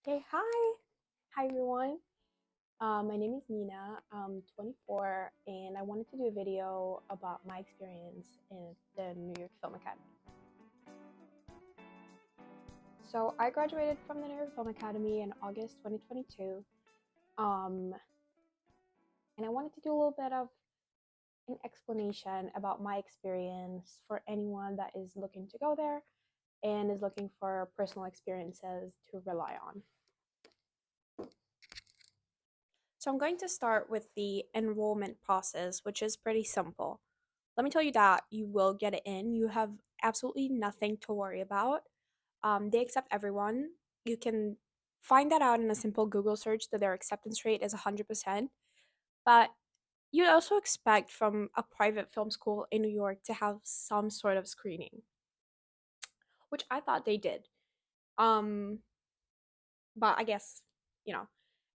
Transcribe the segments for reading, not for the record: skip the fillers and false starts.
Okay, hi. Hi, everyone. My name is Nina. I'm 24, and I wanted to do a video about my experience in the New York Film Academy. So, I graduated from the New York Film Academy in August 2022, um, and I wanted to do a little bit of an explanation about my experience for anyone that is looking to go there and is looking for personal experiences to rely on. So I'm going to start with the enrollment process, which is pretty simple. Let me tell you that you will get it in. You have absolutely nothing to worry about. They accept everyone. You can find that out in a simple Google search that their acceptance rate is 100%. But you'd also expect from a private film school in New York to have some sort of screening, which I thought they did. Um, but I guess, you know,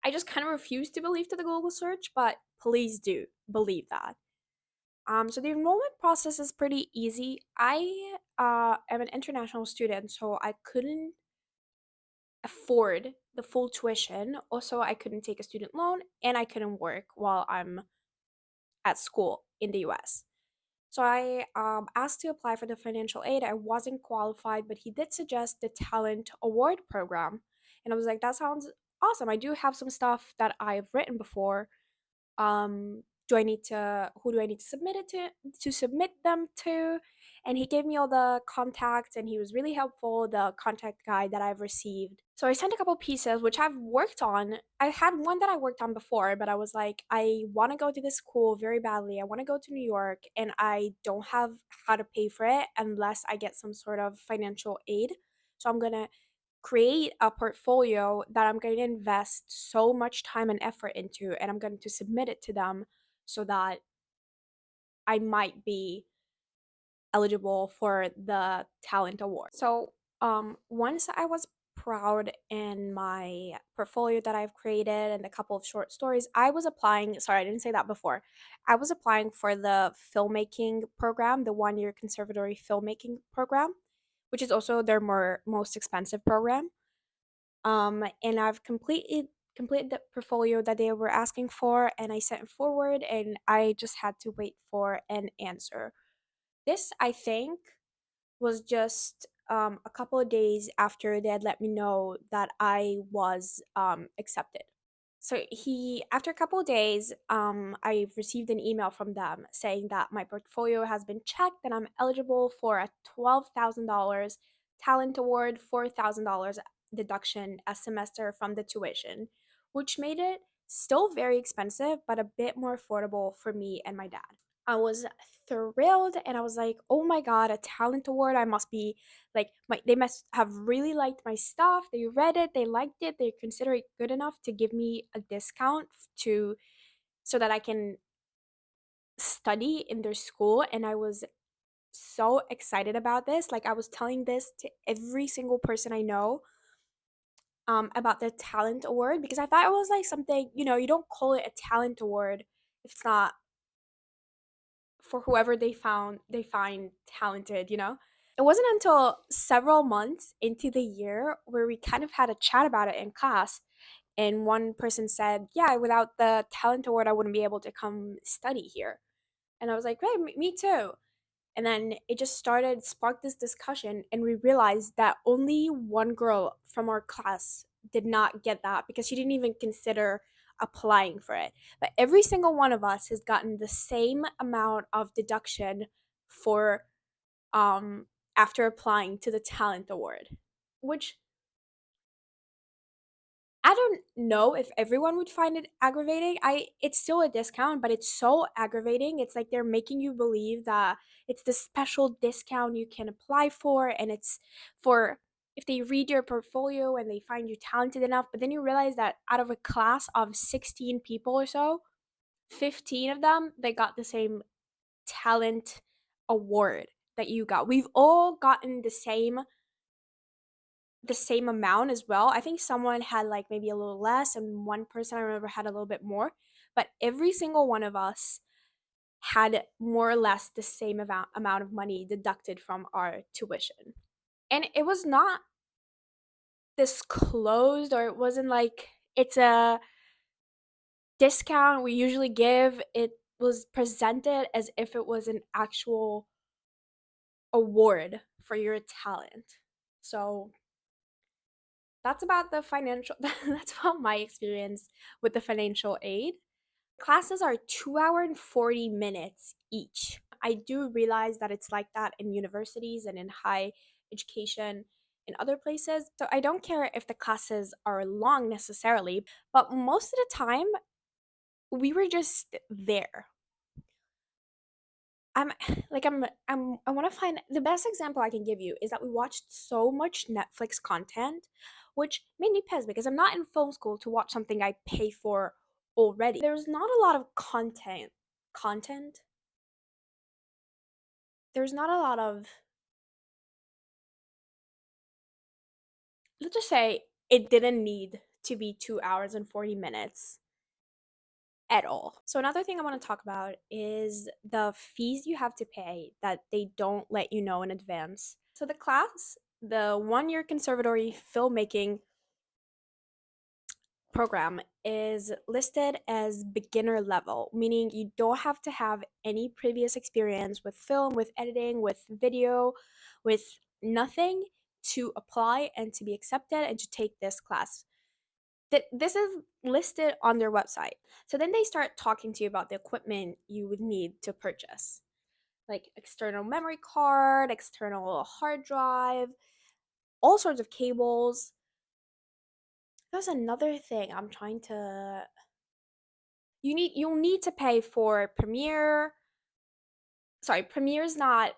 I just kind of refuse to believe to the Google search, but please do believe that. So the enrollment process is pretty easy. I am an international student, so I couldn't afford the full tuition. Also, I couldn't take a student loan, and I couldn't work while I'm at school in the US. So I asked to apply for the financial aid. I wasn't qualified, but he did suggest the talent award program, and I was like, that sounds awesome. I do have some stuff that I've written before. Do I need to who do I need to submit it to submit them to? And he gave me all the contacts, and he was really helpful, the contact guide that I've received. So I sent a couple pieces which I've worked on. I had one that I worked on before, but I was like, I want to go to this school very badly. I want to go to New York, and I don't have how to pay for it unless I get some sort of financial aid. So I'm going to create a portfolio that I'm going to invest so much time and effort into, and I'm going to submit it to them so that I might be eligible for the talent award. So, once I was proud in my portfolio that I've created and a couple of short stories, I was applying. Sorry, I didn't say that before. I was applying for the filmmaking program, the 1 year conservatory filmmaking program, which is also their most expensive program. And I've completed the portfolio that they were asking for, and I sent it forward, and I just had to wait for an answer. This, I think, was just a couple of days after they had let me know that I was accepted. So after a couple of days, I received an email from them saying that my portfolio has been checked and I'm eligible for a $12,000 talent award, $4,000 deduction a semester from the tuition, which made it still very expensive, but a bit more affordable for me and my dad. I was thrilled, and I was like, "Oh my god, a talent award. I must be like they must have really liked my stuff. They read it, they liked it, they consider it good enough to give me a discount to so that I can study in their school." And I was so excited about this. Like I was telling this to every single person I know about the talent award because I thought it was like something, you don't call it a talent award if it's not for whoever they find talented. It wasn't until several months into the year where we kind of had a chat about it in class, and one person said, "Yeah, without the talent award, I wouldn't be able to come study here." And I was like, "Hey, me too." And then it just sparked this discussion, and we realized that only one girl from our class did not get that because she didn't even consider applying for it. But every single one of us has gotten the same amount of deduction for um after applying to the talent award, which I don't know if everyone would find it aggravating. It's still a discount, but it's so aggravating. It's like they're making you believe that it's the special discount you can apply for, and it's for if they read your portfolio and they find you talented enough. But then you realize that out of a class of 16 people or so, 15 of them they got the same talent award that you got. We've all gotten the same amount as well. I think someone had like maybe a little less, and one person I remember had a little bit more. But every single one of us had more or less the same amount of money deducted from our tuition. And it was not disclosed, or it wasn't like it's a discount we usually give. It was presented as if it was an actual award for your talent. So that's about the financial that's about my experience with the financial aid. Classes are 2 hour and 40 minutes each. I do realize that it's like that in universities and in high education in other places. So I don't care if the classes are long necessarily, but most of the time we were just there. I'm I want to find the best example I can give you is that we watched so much Netflix content, which made me pissed because I'm not in film school to watch something I pay for already. There's not a lot of content. There's not a lot of, let's just say it didn't need to be 2 hours and 40 minutes at all. So another thing I want to talk about is the fees you have to pay that they don't let you know in advance. So the class, the 1 year conservatory filmmaking program is listed as beginner level, meaning you don't have to have any previous experience with film, with editing, with video, with nothing to apply and to be accepted and to take this class. This is listed on their website. So then they start talking to you about the equipment you would need to purchase, like external memory card, external hard drive, all sorts of cables. There's another thing I'm trying to you'll need to pay for Premiere. Sorry, Premiere's not,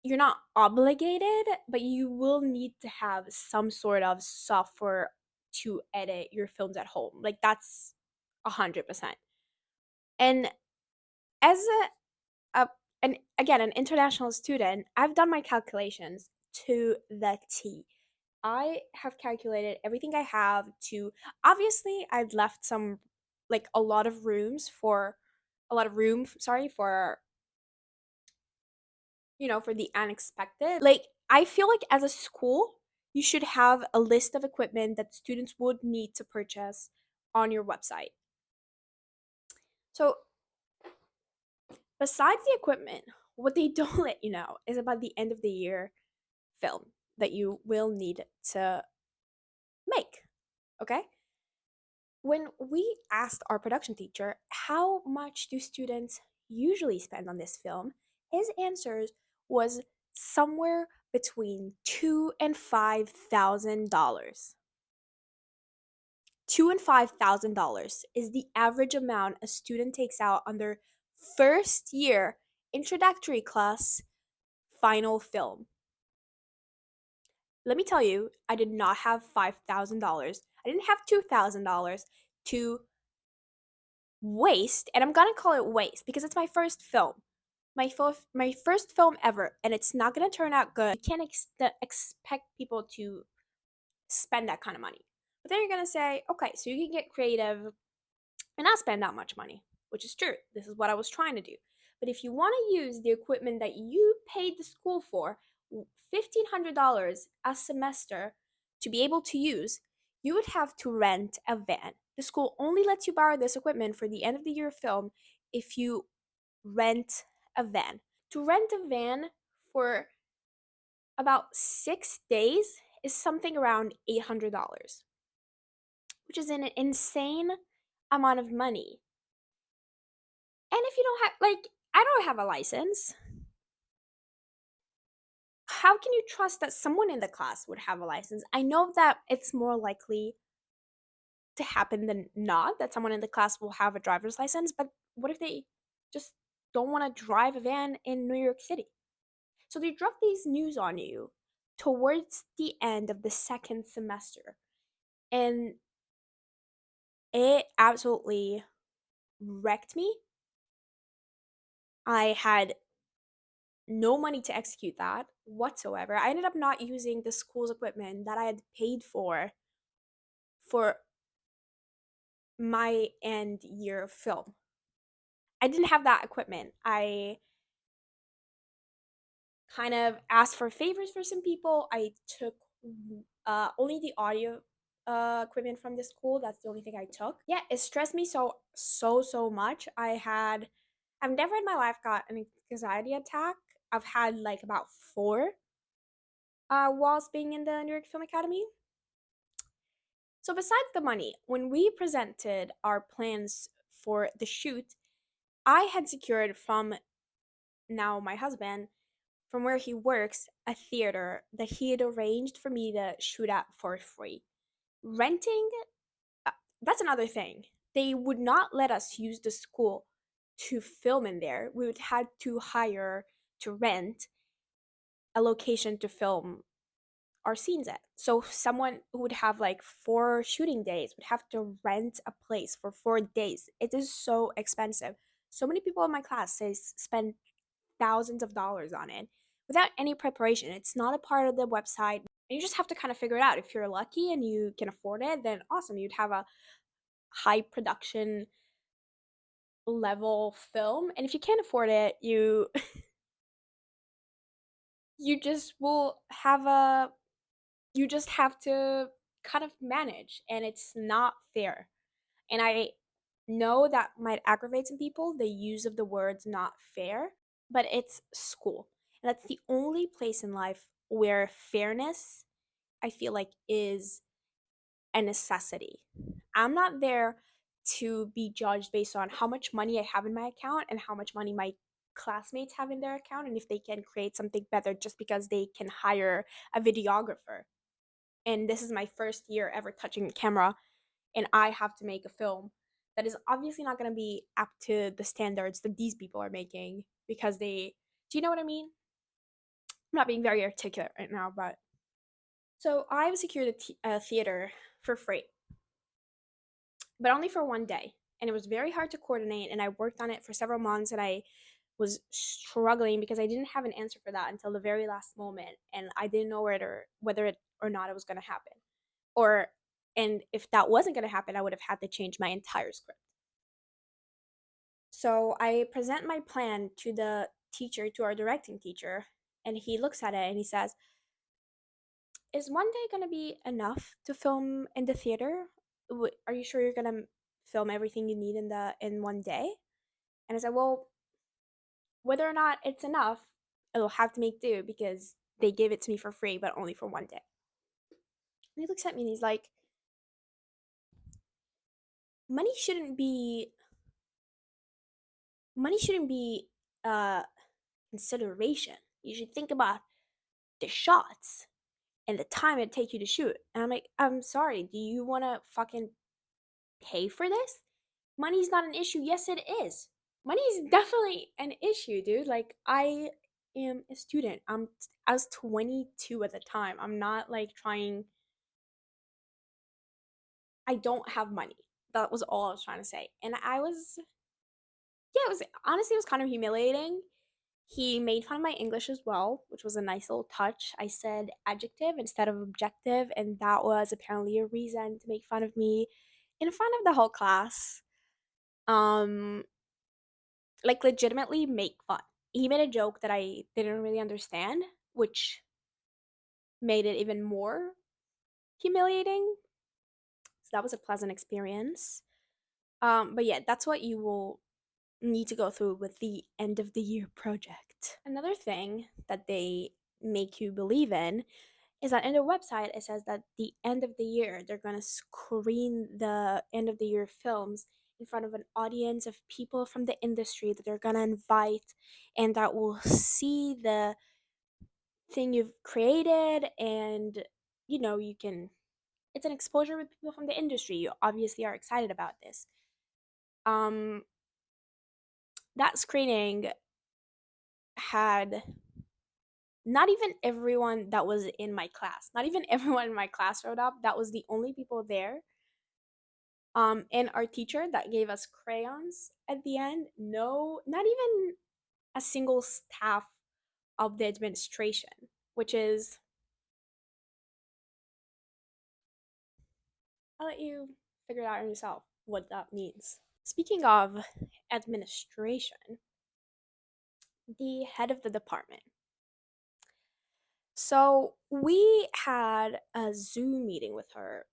you're not obligated, but you will need to have some sort of software to edit your films at home. Like that's 100%. And as a and again an international student, I've done my calculations to the T. I have calculated everything I have to, obviously I've left some, like a lot of room, sorry, for for the unexpected. Like I feel like as a school, you should have a list of equipment that students would need to purchase on your website. So, besides the equipment, what they don't let you know is about the end of the year film that you will need to make. Okay? When we asked our production teacher, how much do students usually spend on this film? His answers was somewhere between $2,000 and $5,000. $2,000 and $5,000 is the average amount a student takes out on their first year introductory class final film. Let me tell you, I did not have $5,000. I didn't have $2,000 to waste, and I'm gonna call it waste because it's my first film. My first film ever, and it's not gonna turn out good. You can't expect people to spend that kind of money. But then you're gonna say, okay, so you can get creative and not spend that much money, which is true. This is what I was trying to do. But if you want to use the equipment that you paid the school for, $1,500 a semester, to be able to use, you would have to rent a van. The school only lets you borrow this equipment for the end of the year film if you rent a van. To rent a van for about 6 days is something around $800, which is an insane amount of money. And if you don't have, like, I don't have a license. How can you trust that someone in the class would have a license? I know that it's more likely to happen than not that someone in the class will have a driver's license, but what if they just don't want to drive a van in New York City? So they drop these news on you towards the end of the second semester, and it absolutely wrecked me. I had no money to execute that whatsoever. I ended up not using the school's equipment that I had paid for my end year film. I didn't have that equipment. I kind of asked for favors for some people. I took only the audio equipment from the school. That's the only thing I took. Yeah, it stressed me so much. I've never in my life got an anxiety attack. I've had like about four whilst being in the New York Film Academy. So besides the money, when we presented our plans for the shoot, I had secured from now my husband, from where he works, a theater that he had arranged for me to shoot at for free. Renting, uh, that's another thing. They would not let us use the school to film in there. We would have to hire to rent a location to film our scenes at. So someone who would have like 4 shooting days would have to rent a place for 4 days. It is so expensive. So many people in my class say spend thousands of dollars on it without any preparation. It's not a part of the website. And you just have to kind of figure it out. If you're lucky and you can afford it, then awesome. You'd have a high production level film. And if you can't afford it, you just will have a you just have to kind of manage, and it's not fair. And I know that might aggravate some people, the use of the words not fair, but it's school. And that's the only place in life where fairness, I feel like, is a necessity. I'm not there to be judged based on how much money I have in my account and how much money my classmates have in their account, and if they can create something better just because they can hire a videographer. And this is my first year ever touching the camera, and I have to make a film that is obviously not going to be up to the standards that these people are making, because they, do you know what I mean? I'm not being very articulate right now, but so I've secured a theater for free, but only for 1 day. And it was very hard to coordinate, and I worked on it for several months, and I was struggling because I didn't have an answer for that until the very last moment, and I didn't know whether it or not it was going to happen. Or and if that wasn't going to happen, I would have had to change my entire script. So I present my plan to the teacher, to our directing teacher, and he looks at it and he says, "Is 1 day going to be enough to film in the theater? Are you sure you're going to film everything you need in 1 day?" And I said, "Well, whether or not it's enough, it'll have to make do because they gave it to me for free, but only for 1 day." And he looks at me and he's like, "Money shouldn't be money shouldn't be uh consideration. You should think about the shots and the time it'd take you to shoot." And I'm like, "I'm sorry, do you want to fucking pay for this? Money's not an issue." Yes, it is. Money is definitely an issue, dude. Like, I am a student. I was 22 at the time. I'm not like trying, I don't have money. That was all I was trying to say. And yeah, it was honestly, it was kind of humiliating. He made fun of my English as well, which was a nice little touch. I said adjective instead of objective, and that was apparently a reason to make fun of me in front of the whole class. Um, like, legitimately make fun. He made a joke that I didn't really understand, which made it even more humiliating. So that was a pleasant experience. But yeah, that's what you will need to go through with the end of the year project. Another thing that they make you believe in is that in their website it says that the end of the year they're going to screen the end of the year films in front of an audience of people from the industry that they're going to invite, and that will see the thing you've created. And you can, it's an exposure with people from the industry. You obviously are excited about this. um that screening had not even everyone that was in my class, not even everyone in my class showed up. That was the only people there. And our teacher that gave us crayons at the end, no, not even a single staff of the administration, which is, I'll let you figure it out yourself what that means. Speaking of administration, the head of the department. So we had a Zoom meeting with her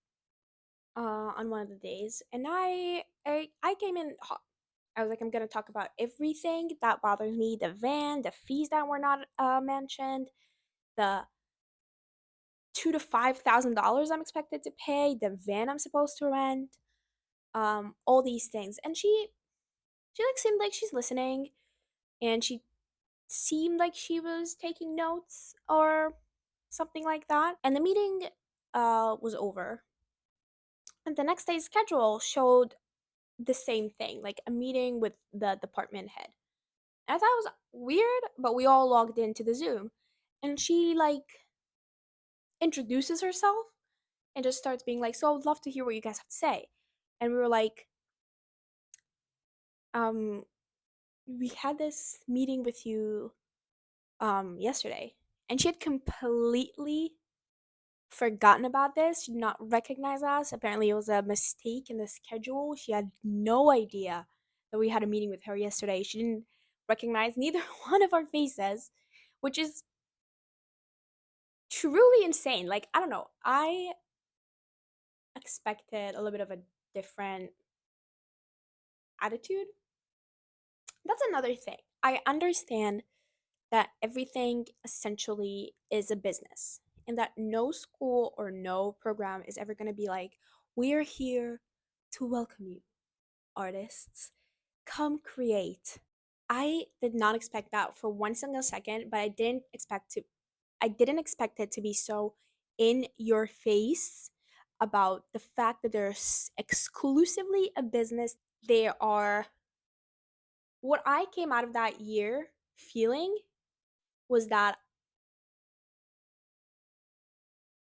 on one of the days, and I came in hot. I was like, I'm gonna talk about everything that bothers me: the van, the fees that were not mentioned, the $2,000 to $5,000 I'm expected to pay, the van I'm supposed to rent, all these things. And she like seemed like she's listening, and she seemed like she was taking notes or something like that. And the meeting was over. And the next day's schedule showed the same thing, like a meeting with the department head. And I thought it was weird, but we all logged into the Zoom. And she like introduces herself and just starts being like, "So I would love to hear what you guys have to say." And we were like, um, we had this meeting with you yesterday. And she had completely forgotten about this. She did not recognize us. Apparently, it was a mistake in the schedule. She had no idea that we had a meeting with her yesterday. She didn't recognize neither one of our faces, which is truly insane. Like, I don't know. I expected a little bit of a different attitude. That's another thing. I understand that everything essentially is a business and that no school or no program is ever going to be like, we're here to welcome you, artists. Come create. I did not expect that for one single second, but I didn't expect it to be so in your face about the fact that they're exclusively a business. They are what I came out of that year feeling was that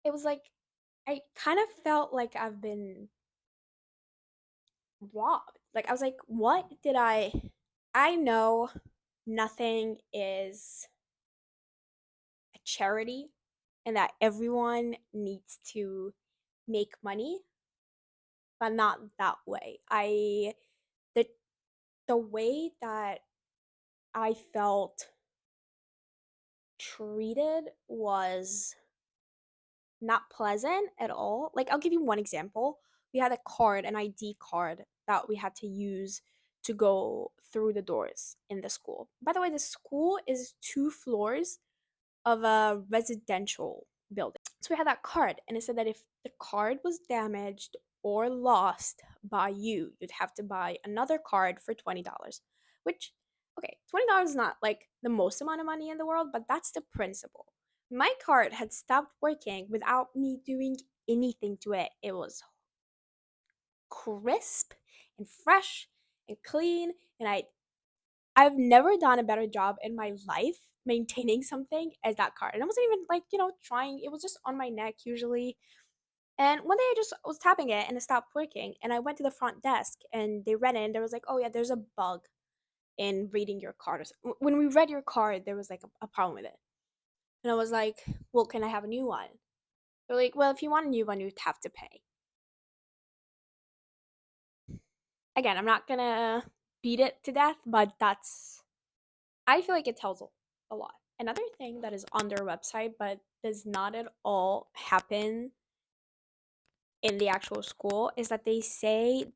it was like I kind of felt like I've been robbed. Like I was like, what did I know nothing is a charity and that everyone needs to make money, but not that way. The the way that I felt treated was not pleasant at all. Like I'll give you one example. We had a card, an ID card that we had to use to go through the doors in the school. By the way, the school is 2 floors of a residential building. So we had that card, and it said that if the card was damaged or lost by you, you'd have to buy another card for $20. Which, okay, $20 is not like the most amount of money in the world, but that's the principle. My card had stopped working without me doing anything to it. It was crisp and fresh and clean, and I've never done a better job in my life maintaining something as that card. And I wasn't even like, trying. It was just on my neck usually. And one day I just was tapping it and it stopped working. And I went to the front desk and they read it and there was like, oh yeah, there's a bug in reading your card. When we read your card, there was like a problem with it. And I was like, well, can I have a new one? They're like, well, if you want a new one, you'd have to pay. Again, I'm not gonna beat it to death, but I feel like it tells a lot. Another thing that is on their website, but does not at all happen in the actual school, is that they say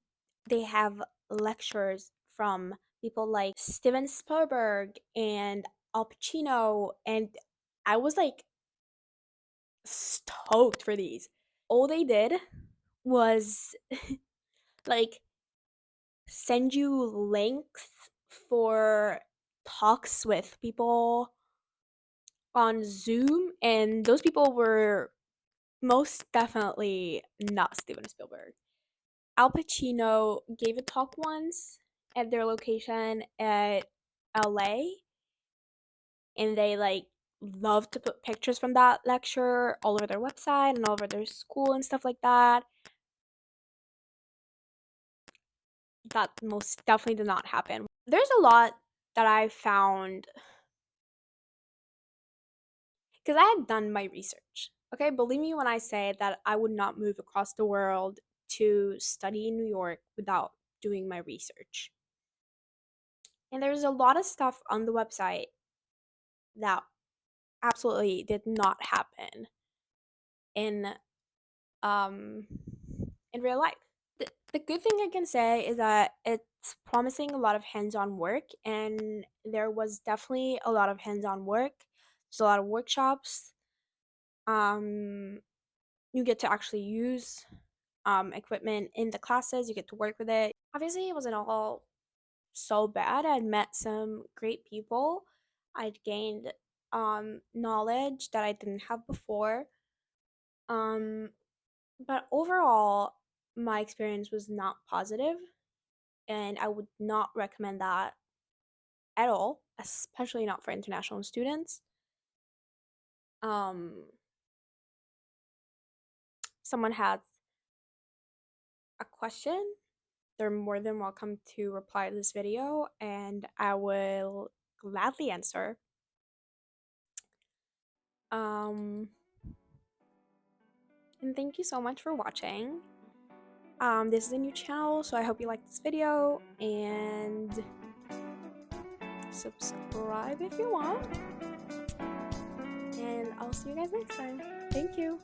they have lectures from people like Steven Spielberg and Al Pacino, and I was like stoked for these. All they did was like send you links for talks with people on Zoom, and those people were most definitely not Steven Spielberg. Al Pacino gave a talk once at their location at LA, and they like love to put pictures from that lecture all over their website and all over their school and stuff like that. That most definitely did not happen. There's a lot that I found because I had done my research. Okay, believe me when I say that I would not move across the world to study in New York without doing my research. And there's a lot of stuff on the website that absolutely did not happen in um in real life. The good thing I can say is that it's promising a lot of hands-on work, and there was definitely a lot of hands-on work. There's a lot of workshops. Um, you get to actually use equipment in the classes. You get to work with it. Obviously, it wasn't all so bad. I'd met some great people. I'd gained knowledge that I didn't have before. Um, but overall, my experience was not positive, and I would not recommend that at all, especially not for international students. Um, someone has a question, they're more than welcome to reply to this video, and I will gladly answer. Um, and thank you so much for watching. This is a new channel, so I hope you like this video, and subscribe if you want. And I'll see you guys next time. Thank you.